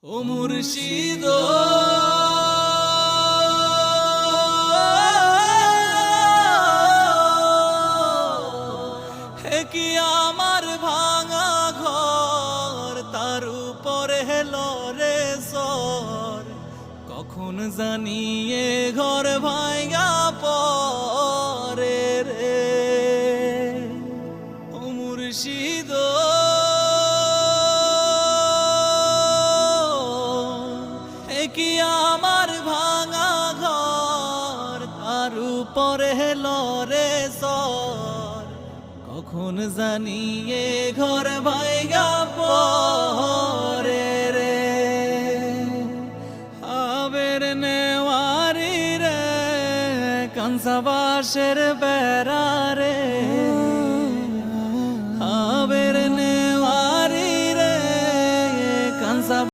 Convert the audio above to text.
ও মুর্শিদ হে কি আমার ভাঙা ঘর তার উপরে লরে সর কখন জানিয়ে ঘর ভাঙা পরে রে ও মুর্শিদ কি আমার ভাঙা ঘর তার উপরে লরে সর কখন জানিয়ে ঘর ভাইগা পরে রে আবের নেওয়ারি রে কাঁচা বাঁশের বেড়া রে